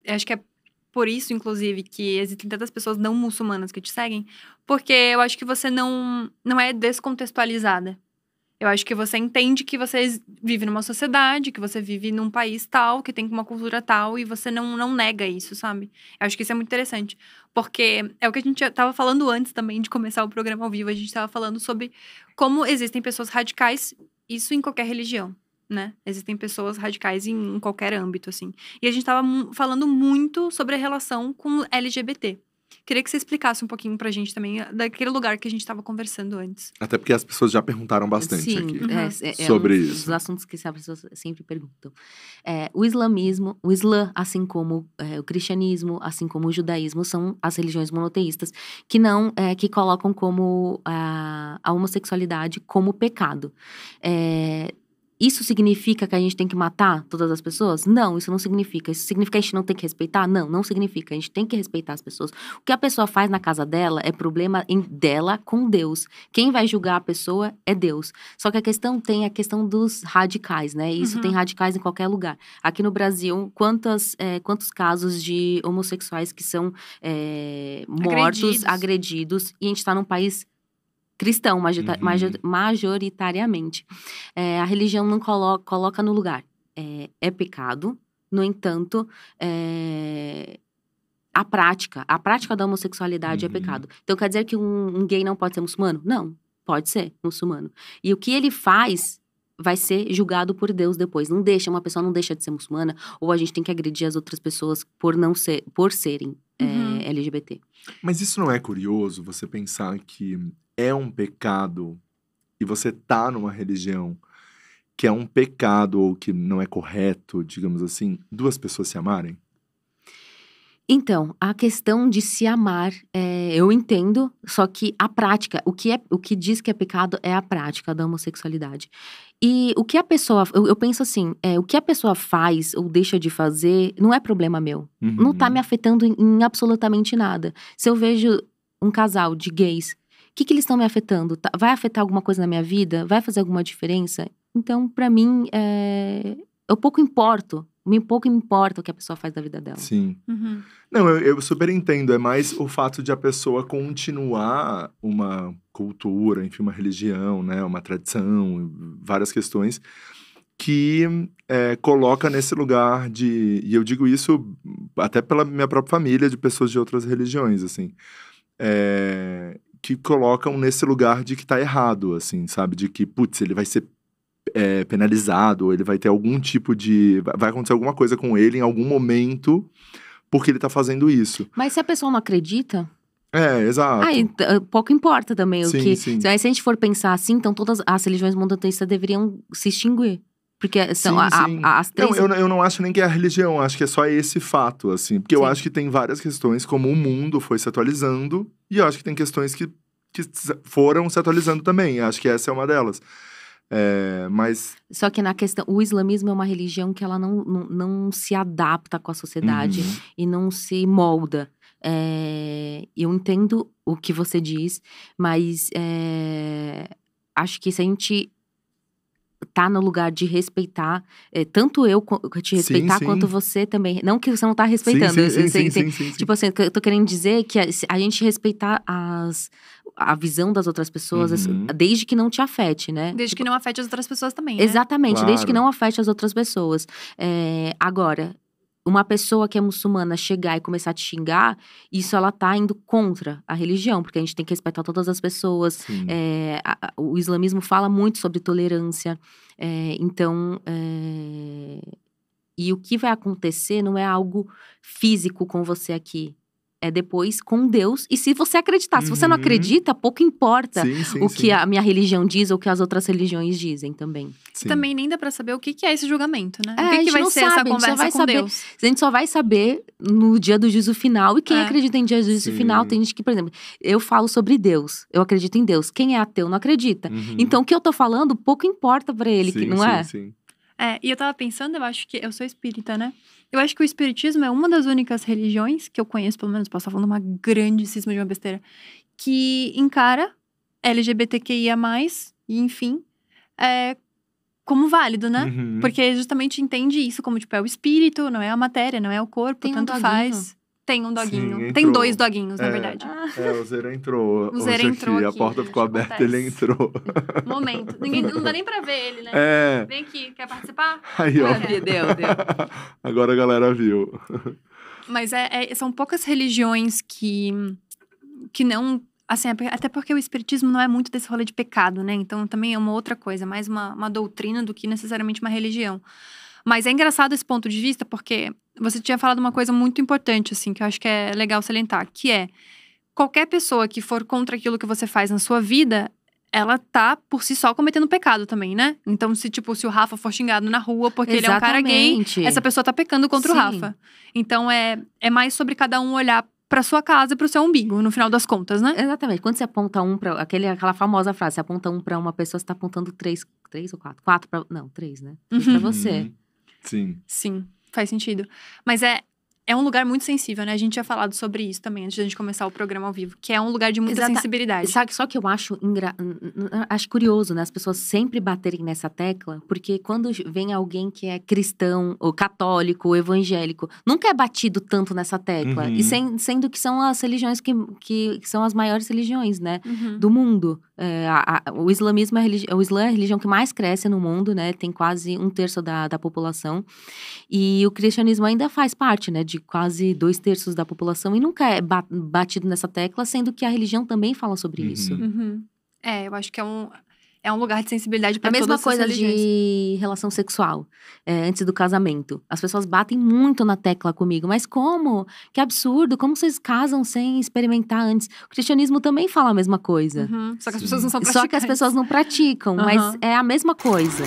Eu acho que é por isso, inclusive, que existem tantas pessoas não muçulmanas que te seguem. Porque eu acho que você não é descontextualizada. Eu acho que você entende que você vive numa sociedade, que você vive num país tal, que tem uma cultura tal, e você não nega isso, sabe? Eu acho que isso é muito interessante. Porque é o que a gente tava falando antes também de começar o programa ao vivo. A gente tava falando sobre como existem pessoas radicais, isso em qualquer religião, né? Existem pessoas radicais em qualquer âmbito, assim. E a gente tava falando muito sobre a relação com LGBT. Queria que você explicasse um pouquinho pra gente também, daquele lugar que a gente tava conversando antes. Até porque as pessoas já perguntaram bastante Sim, aqui sobre um isso. Os assuntos que as pessoas sempre perguntam. O islamismo, o Islã, assim como o cristianismo, assim como o judaísmo, são as religiões monoteístas que não, que colocam como a homossexualidade como pecado. Isso significa que a gente tem que matar todas as pessoas? Não, isso não significa. Isso significa que a gente não tem que respeitar? Não, não significa. A gente tem que respeitar as pessoas. O que a pessoa faz na casa dela é problema dela com Deus. Quem vai julgar a pessoa é Deus. Só que tem a questão dos radicais, né? Isso tem radicais em qualquer lugar. Aqui no Brasil, quantos casos de homossexuais que são mortos, agredidos, e a gente tá num país cristão, majoritariamente. A religião não coloca no lugar. É pecado, no entanto, a prática da homossexualidade é pecado. Então, quer dizer que um gay não pode ser muçulmano? Não, pode ser muçulmano. E o que ele faz vai ser julgado por Deus depois. Uma pessoa não deixa de ser muçulmana, ou a gente tem que agredir as outras pessoas por serem LGBT. Mas isso não é curioso, você pensar que é um pecado e você tá numa religião que é um pecado ou que não é correto, digamos assim, duas pessoas se amarem? Então, a questão de se amar, eu entendo, só que a prática, o que diz que é pecado é a prática da homossexualidade. E o que a pessoa, eu penso assim, o que a pessoa faz ou deixa de fazer não é problema meu. Não tá me afetando em absolutamente nada. Se eu vejo um casal de gays, o que eles estão me afetando? Vai afetar alguma coisa na minha vida? Vai fazer alguma diferença? Então, pra mim, eu pouco importo. Pouco me importa o que a pessoa faz da vida dela. Sim. Não, eu super entendo. É mais o fato de a pessoa continuar uma cultura, enfim, uma religião, né? Uma tradição, várias questões que coloca nesse lugar de... E eu digo isso até pela minha própria família, de pessoas de outras religiões, assim. Que colocam nesse lugar de que tá errado, assim, sabe? De que, putz, ele vai ser penalizado, ou ele vai ter algum tipo de... Vai acontecer alguma coisa com ele em algum momento, porque ele tá fazendo isso. Mas se a pessoa não acredita... Exato. Aí, pouco importa também. Sim. Se a gente for pensar assim, então todas as religiões monoteístas deveriam se extinguir. Porque são as três... Não, eu não acho nem que é a religião, acho que é só esse fato, assim. Porque eu acho que tem várias questões, como o mundo foi se atualizando, e eu acho que tem questões que foram se atualizando também. Acho que essa é uma delas. Mas... Só que na questão, o islamismo é uma religião que ela não se adapta com a sociedade e não se molda. Eu entendo o que você diz, mas acho que se a gente tá no lugar de respeitar, tanto eu te respeitar, quanto você também. Não que você não tá respeitando. Sim. Tipo assim, eu tô querendo dizer que a gente respeitar a visão das outras pessoas, desde que não te afete, né? Desde que não afete as outras pessoas também, né? Exatamente, desde que não afete as outras pessoas. Agora, uma pessoa que é muçulmana chegar e começar a te xingar, isso ela tá indo contra a religião, porque a gente tem que respeitar todas as pessoas. O islamismo fala muito sobre tolerância. Então, e o que vai acontecer não é algo físico com você aqui. É depois com Deus. E se você acreditar, se você não acredita, pouco importa o que a minha religião diz ou o que as outras religiões dizem também. Também nem dá pra saber o que é esse julgamento, né? O que vai ser essa conversa com Deus? A gente só vai saber no dia do juízo final. E quem acredita em dia do juízo final, tem gente que, por exemplo, eu falo sobre Deus. Eu acredito em Deus. Quem é ateu não acredita. Então, o que eu tô falando, pouco importa pra ele, não é? E eu tava pensando, eu acho que... Eu sou espírita, né? Eu acho que o espiritismo é uma das únicas religiões que eu conheço, pelo menos, posso estar falando uma grandíssima de uma besteira, que encara LGBTQIA+, e enfim, como válido, né? Uhum. Porque justamente entende isso como, tipo, é o espírito, não é a matéria, não é o corpo, Tem um tanto doguinho. faz. Tem um doguinho. Sim, Tem entrou. 2 doguinhos, na É. verdade. O Zera entrou O Zera hoje entrou aqui. A aqui, porta gente, ficou aberta, acontece. ele entrou. Momento. Não dá nem pra ver ele, né? É. Vem aqui, quer participar? Aí, ó. Deu. Agora a galera viu. Mas são poucas religiões que não… Assim, até porque o espiritismo não é muito desse rolê de pecado, né? Então, também é uma outra coisa. Mais uma doutrina do que necessariamente uma religião. Mas é engraçado esse ponto de vista, porque você tinha falado uma coisa muito importante, assim, que eu acho que é legal salientar, que é… Qualquer pessoa que for contra aquilo que você faz na sua vida, ela tá, por si só, cometendo pecado também, né? Então, se o Rafa for xingado na rua porque ele é um cara gay, Exatamente. essa pessoa tá pecando contra o Sim. Rafa. Então, é mais sobre cada um olhar pra sua casa e pro seu umbigo, no final das contas, né? Exatamente. Quando você aponta um pra… Aquela famosa frase, você aponta um pra uma pessoa, você tá apontando três ou quatro? Quatro pra… Não, três, né? Três pra você. Uhum. Sim. Sim, faz sentido. Mas é um lugar muito sensível, né? A gente tinha falado sobre isso também, antes da gente começar o programa ao vivo. Que é um lugar de muita sensibilidade. Sabe, só que eu acho curioso, né? As pessoas sempre baterem nessa tecla. Porque quando vem alguém que é cristão, ou católico, ou evangélico, nunca é batido tanto nessa tecla. Uhum. E sendo que são as religiões que são as maiores religiões, né? Uhum. Do mundo. O islamismo o Islã é a religião que mais cresce no mundo, né? Tem quase 1/3 da população. E o cristianismo ainda faz parte, né? De quase 2/3 da população. E nunca é batido nessa tecla, sendo que a religião também fala sobre Uhum. isso. Uhum. Eu acho que é um lugar de sensibilidade É pra a mesma todas coisa essas religiões. de relação sexual, antes do casamento. As pessoas batem muito na tecla comigo. Mas como? Que absurdo. Como vocês casam sem experimentar antes? O cristianismo também fala a mesma coisa. Uhum. Só que as Sim. pessoas não são Só que as praticantes. pessoas não praticam, mas Aham. é a mesma coisa.